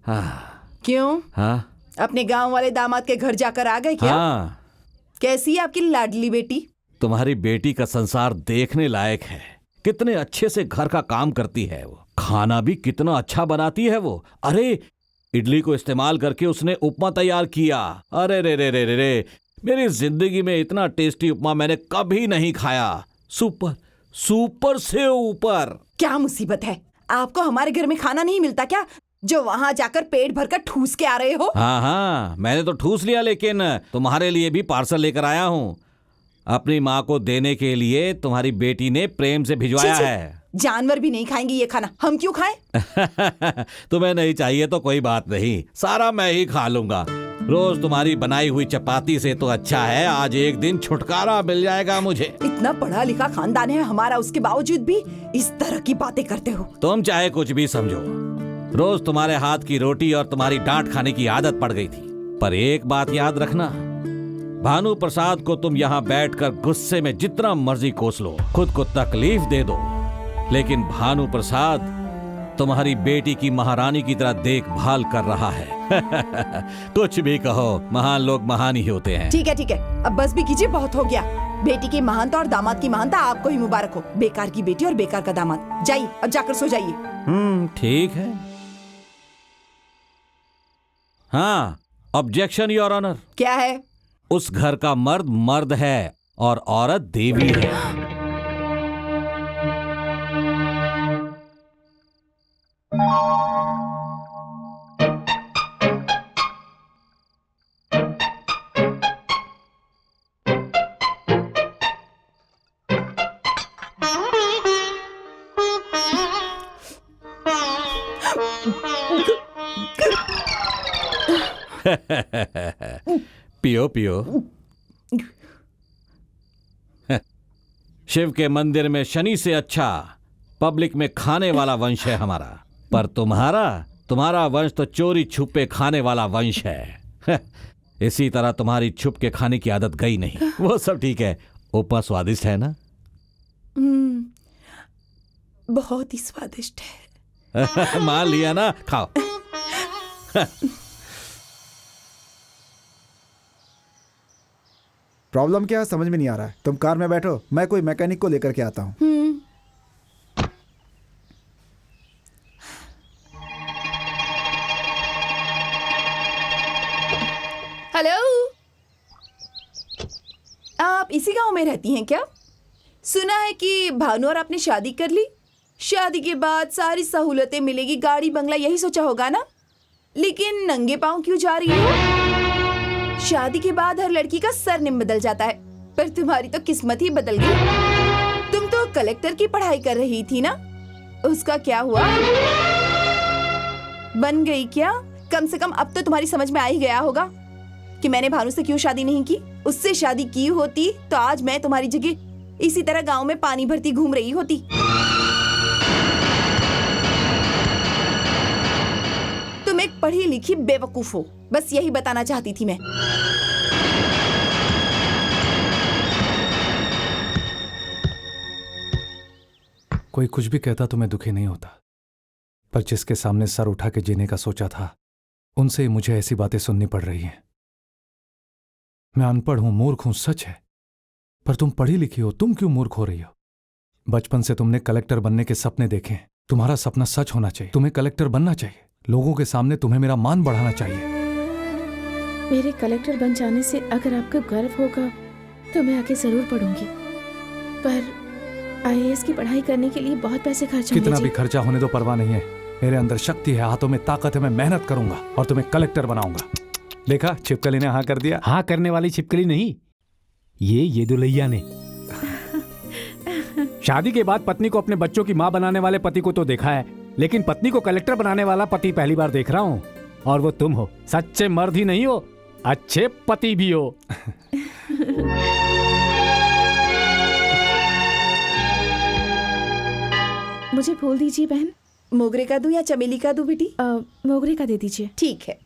क्यों? हाँ अपने गांव वाले दामाद के घर जाकर आ गए क्या? हाँ, कैसी है आपकी लाडली बेटी? तुम्हारी बेटी का संसार देखने लायक है। कितने अच्छे से घर का काम करती है वो, खाना भी कितना अच्छा बनाती है वो। अरे इडली को इस्तेमाल करके उसने उपमा तैयार किया। अरे रे रे रे रे रे, मेरी जिंदगी में इतना टेस्टी उपमा मैंने कभी नहीं खाया। सुपर सुपर से ऊपर। क्या मुसीबत है, आपको हमारे घर में खाना नहीं मिलता क्या, जो वहाँ जाकर पेट भरकर ठूस के आ रहे हो? हाँ हाँ, मैंने तो ठूस लिया, लेकिन तुम्हारे लिए भी पार्सल लेकर आया हूँ। अपनी माँ को देने के लिए तुम्हारी बेटी ने प्रेम से भिजवाया है। जानवर भी नहीं खाएंगे ये खाना, हम क्यों खाएं? तुम्हें नहीं चाहिए तो कोई बात नहीं, सारा मैं ही खा लूंगा। रोज तुम्हारी बनाई हुई चपाती से तो अच्छा है आज एक दिन छुटकारा मिल जाएगा मुझे। इतना पढ़ा लिखा खानदान है हमारा, उसके बावजूद भी इस तरह की बातें करते हो। तुम चाहे कुछ भी समझो, रोज तुम्हारे हाथ की रोटी और तुम्हारी डांट खाने की आदत पड़ गई थी। पर एक बात याद रखना, भानु प्रसाद को तुम यहाँ बैठकर गुस्से में जितना मर्जी कोस लो, खुद को तकलीफ दे दो, लेकिन भानु प्रसाद तुम्हारी बेटी की महारानी की तरह देखभाल कर रहा है। कुछ भी कहो, महान लोग महान ही होते हैं। ठीक है, अब बस भी कीजिए, बहुत हो गया। बेटी की महानता और दामाद की महानता आपको ही मुबारक हो। बेकार की बेटी और बेकार का दामाद। जाइए, अब जाकर सो जाइए। ठीक है। हाँ, ऑब्जेक्शन योर ऑनर। क्या है? उस घर का मर्द मर्द है और औरत देवी है। पियो पियो। शिव के मंदिर में शनि से अच्छा पब्लिक में खाने वाला वंश है हमारा, पर तुम्हारा वंश तो चोरी छुपे खाने वाला वंश है। इसी तरह तुम्हारी छुप के खाने की आदत गई नहीं। वो सब ठीक है, उपमा स्वादिष्ट है ना? बहुत ही स्वादिष्ट है। मान लिया ना, खाओ। प्रॉब्लम क्या है समझ में नहीं आ रहा है। तुम कार में बैठो, मैं कोई मैकेनिक को लेकर के आता हूँ। हेलो, आप इसी गांव में रहती हैं क्या? सुना है कि भानु और आपने शादी कर ली। शादी के बाद सारी सहूलतें मिलेगी, गाड़ी बंगला, यही सोचा होगा ना? लेकिन नंगे पांव क्यों जा रही हो? शादी के बाद हर लड़की का सरनेम बदल जाता है, पर तुम्हारी तो किस्मत ही बदल गई। तुम तो कलेक्टर की पढ़ाई कर रही थी ना, उसका क्या हुआ? बन गई क्या? कम से कम अब तो तुम्हारी समझ में आ ही गया होगा कि मैंने भानु से क्यों शादी नहीं की। उससे शादी की होती तो आज मैं तुम्हारी जगह इसी तरह गांव में पानी भरती घूम रही होती। तुम एक पढ़ी लिखी बेवकूफ हो, बस यही बताना चाहती थी मैं। कोई कुछ भी कहता तो मैं दुखी नहीं होता, पर जिसके सामने सर उठा के जीने का सोचा था, उनसे ही मुझे ऐसी बातें सुननी पड़ रही हैं। मैं अनपढ़ हूं, मूर्ख हूं, सच है, पर तुम पढ़ी लिखी हो, तुम क्यों मूर्ख हो रही हो? बचपन से तुमने कलेक्टर बनने के सपने देखे हैं। तुम्हारा सपना सच होना चाहिए। तुम्हें कलेक्टर बनना चाहिए। लोगों के सामने तुम्हें मेरा मान बढ़ाना चाहिए। मेरे कलेक्टर बन जाने से अगर आपको गर्व होगा तो मैं आगे जरूर पढ़ूंगी, पर आईएएस की पढ़ाई करने के लिए बहुत पैसे खर्च होंगे। कितना भी खर्चा होने दो परवाह नहीं है। मेरे अंदर शक्ति है, हाथों में ताकत है, मैं मेहनत करूंगा और तुम्हें कलेक्टर बनाऊंगा। देखा, छिपकली ने हाँ कर दिया। हाँ करने वाली छिपकली नहीं, ये दुल्हैया ने। शादी के बाद पत्नी को अपने बच्चों की माँ बनाने वाले पति को तो देखा है, लेकिन पत्नी को कलेक्टर बनाने वाला पति पहली बार देख रहा हूँ। और वो तुम हो। सच्चे मर्द ही नहीं हो, अच्छे पति भी हो। मुझे फूल दीजिए बहन। मोगरे का दूं या चमेली का दूं बेटी? मोगरे का दे दीजिए। ठीक है।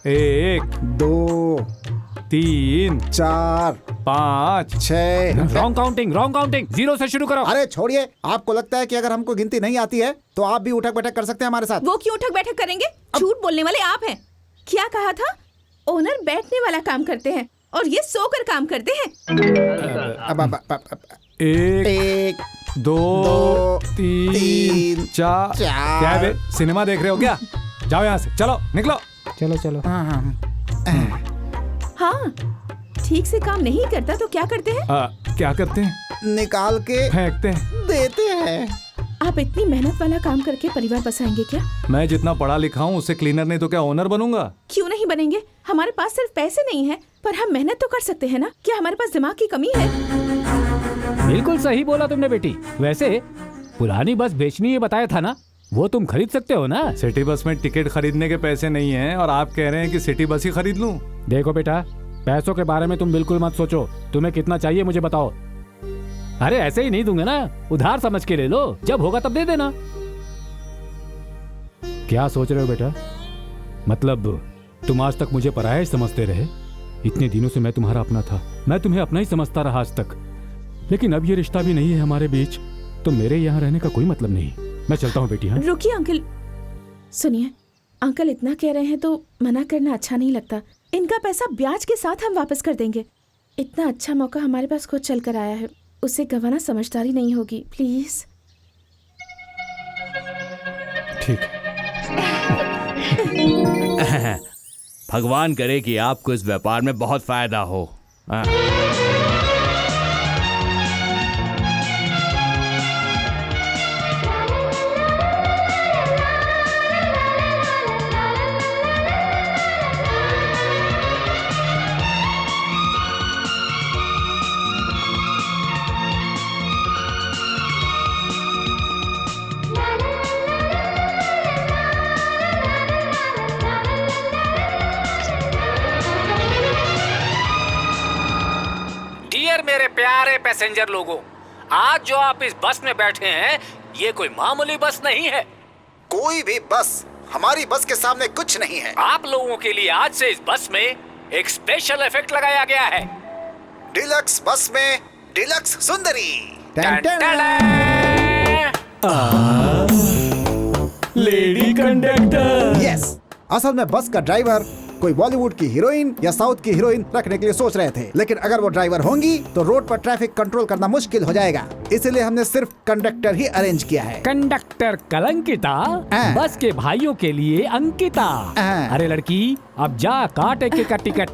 एक, दो, 3 4 5 6। रॉन्ग काउंटिंग, 0 से शुरू करो। अरे छोड़िए, आपको लगता है कि अगर हमको गिनती नहीं आती है तो आप भी उठक बैठक कर सकते हैं हमारे साथ? वो क्यों उठक बैठक करेंगे? झूठ बोलने वाले आप हैं। क्या कहा था? ओनर बैठने वाला काम करते हैं और ये सोकर काम करते हैं। अब 1 2 3 4। क्या है बे? सिनेमा देख रहे हो क्या? जाओ यहाँ से, चलो निकलो। चलो। हाँ, ठीक से काम नहीं करता तो क्या करते हैं? क्या करते हैं? निकाल के फेंकते हैं। देते हैं। आप इतनी मेहनत वाला काम करके परिवार बसाएंगे क्या? मैं जितना पढ़ा लिखा हूँ उससे क्लीनर नहीं तो क्या ओनर बनूंगा? क्यों नहीं बनेंगे? हमारे पास सिर्फ पैसे नहीं है, पर हम मेहनत तो कर सकते हैं ना। क्या हमारे पास दिमाग की कमी है? बिल्कुल सही बोला तुमने बेटी। वैसे पुरानी बस बेचनी है बताया था ना, वो तुम खरीद सकते हो ना। सिटी बस में टिकट खरीदने के पैसे नहीं हैं और आप कह रहे हैं कि सिटी बस ही खरीद लूं? देखो बेटा, पैसों के बारे में तुम बिल्कुल मत सोचो। तुम्हें कितना चाहिए मुझे बताओ। अरे ऐसे ही नहीं दूंगा ना, उधार समझ के ले लो, जब होगा तब दे देना। क्या सोच रहे हो बेटा? मतलब तुम आज तक मुझे पराया ही समझते रहे। इतने दिनों से मैं तुम्हारा अपना था, मैं तुम्हें अपना ही समझता रहा आज तक। लेकिन अब ये रिश्ता भी नहीं है हमारे बीच, तो मेरे यहाँ रहने का कोई मतलब नहीं। मैं चलता हूँ बेटी। हाँ रुकिए अंकल, सुनिए, अंकल इतना कह रहे हैं तो मना करना अच्छा नहीं लगता। इनका पैसा ब्याज के साथ हम वापस कर देंगे। इतना अच्छा मौका हमारे पास खुद चल कर आया है, उसे गंवाना समझदारी नहीं होगी। प्लीज। ठीक है। भगवान करे कि आपको इस व्यापार में बहुत फायदा हो। मेरे प्यारे पैसेंजर लोगों, आज जो आप इस बस में बैठे हैं ये कोई मामूली बस नहीं है। कोई भी बस हमारी बस के सामने कुछ नहीं है। आप लोगों के लिए आज से इस बस में एक स्पेशल इफेक्ट लगाया गया है। डिलक्स बस में डिलक्स सुंदरी। Lady conductor. यस, असल में बस का ड्राइवर कोई बॉलीवुड की हीरोइन या साउथ की हीरोइन रखने के लिए सोच रहे थे, लेकिन अगर वो ड्राइवर होंगी तो रोड पर ट्रैफिक कंट्रोल करना मुश्किल हो जाएगा। इसलिए हमने सिर्फ कंडक्टर ही अरेंज किया है। कंडक्टर कलंकिता, बस के भाइयों के लिए अंकिता। अरे लड़की, अब जा काट एक का टिकट।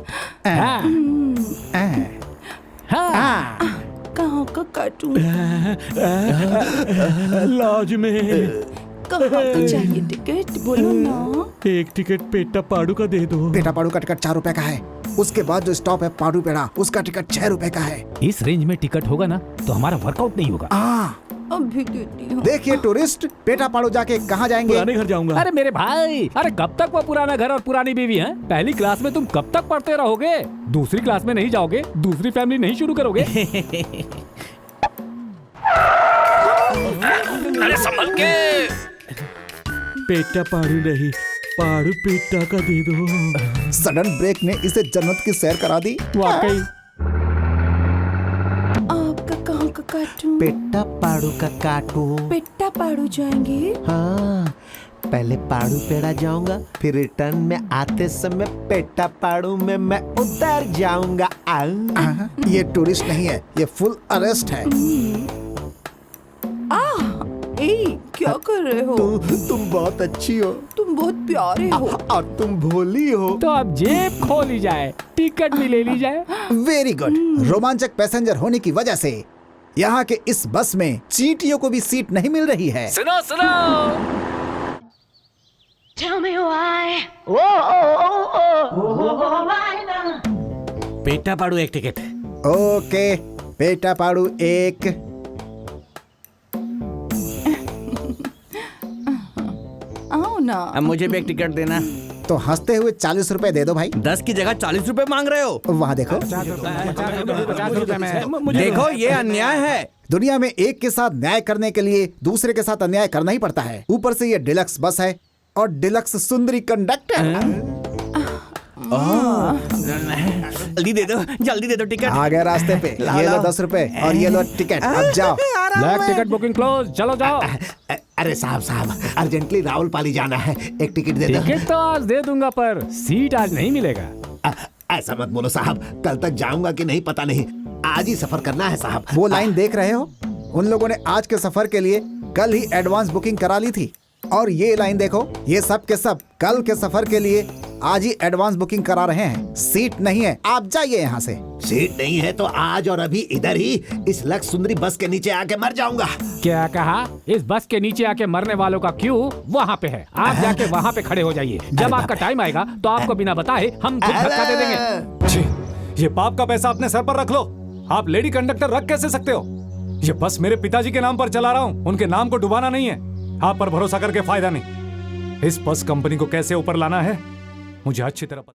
कहाँ का काटूं? लॉज में। कहाँ का चाहिए टिकट? बोलो ना। एक टिकट पेटा पाड़ू का दे दो। पेटा पाड़ू का टिकट 4 रुपए का है। उसके बाद जो स्टॉप है पाड़ू पेड़ा, उसका टिकट 6 रुपए का है। इस रेंज में टिकट होगा ना तो हमारा वर्कआउट नहीं होगा। अभी देती हूँ। देखिए टूरिस्ट, पेटा पाड़ू जाके कहाँ जाएंगे? पुराने घर जाऊंगा। अरे मेरे भाई, अरे कब तक वो पुराना घर और पुरानी बीवी हैं? पहली क्लास में तुम कब तक पढ़ते रहोगे? दूसरी क्लास में नहीं जाओगे? दूसरी फैमिली नहीं शुरू करोगे? अरे संभल के। पेटा पाड़ू नहीं, पाड़ू पेटा का दे दो। सडन ब्रेक ने इसे जन्नत की सैर करा दी। वाकई। आपका कहाँ का काटूं? पेट्टा पाड़ू का काटू। पेट्टा पाड़ू जाएंगे? हाँ, पहले पाड़ू पेड़ा जाऊंगा, फिर रिटर्न में आते समय पेट्टा पाड़ू में मैं उतर जाऊंगा। ये टूरिस्ट नहीं है, ये फुल अरेस्ट है। क्या कर रहे हो? तुम बहुत अच्छी हो तुम बहुत प्यारे हो। और तुम भोली हो। तो अब जेब खोली जाए, टिकट भी ले ली जाए। Very good. रोमांचक पैसेंजर होने की वजह से यहाँ के इस बस में चींटियों को भी सीट नहीं मिल रही है। सुनो सुनो। Tell me why. पेटा पाड़ू एक टिकट। ओके, पेटा पाड़ू एक। आओ ना। अब मुझे भी एक टिकट देना। तो हंसते हुए 40 रुपए दे दो भाई। 10 की जगह 40 रुपए मांग रहे हो। वहाँ देखो। 50 रुपए में। देखो ये अन्याय है। दुनिया में एक के साथ न्याय करने के लिए दूसरे के साथ अन्याय करना ही पड़ता है। ऊपर से ये डिलक्स बस है और डिलक्स सुंदरी कंडक्टर। जल्दी दे दो टिकट। आ गए रास्ते पे। ये लो 10 रुपए और ये लो टिकट। अब जाओ। ब्लैक टिकट बुकिंग क्लोज, चलो जाओ। अरे साहब अर्जेंटली रावलपाली जाना है, एक टिकट दे दो। टिकट तो आज दे दूंगा पर सीट आज नहीं मिलेगा। ऐसा मत बोलो साहब, कल तक जाऊंगा कि नहीं पता नहीं, आज ही सफर करना है साहब। वो लाइन देख रहे हो? उन लोगों ने आज के सफर के लिए कल ही एडवांस बुकिंग करा ली थी। और ये लाइन देखो, ये सब के सब कल के सफर के लिए आज ही एडवांस बुकिंग करा रहे हैं। सीट नहीं है, आप जाइए यहाँ से। सीट नहीं है तो आज और अभी इधर ही इस लक्ष्य सुंदरी बस के नीचे आके मर जाऊंगा। क्या कहा? इस बस के नीचे आके मरने वालों का क्यू वहाँ पे है, आप जाके वहाँ पे खड़े हो जाइए। जब आपका टाइम आएगा तो आपको बिना बताए हम खुद धक्का दे देंगे। छी, ये पाप का पैसा अपने सर पर रख लो। आप लेडी कंडक्टर रख कैसे सकते हो? ये बस मेरे पिताजी के नाम पर चला रहा हूँ, उनके नाम को डुबाना नहीं है। आप पर भरोसा करके फायदा नहीं। इस बस कंपनी को कैसे ऊपर लाना है मुझे अच्छी तरह पता।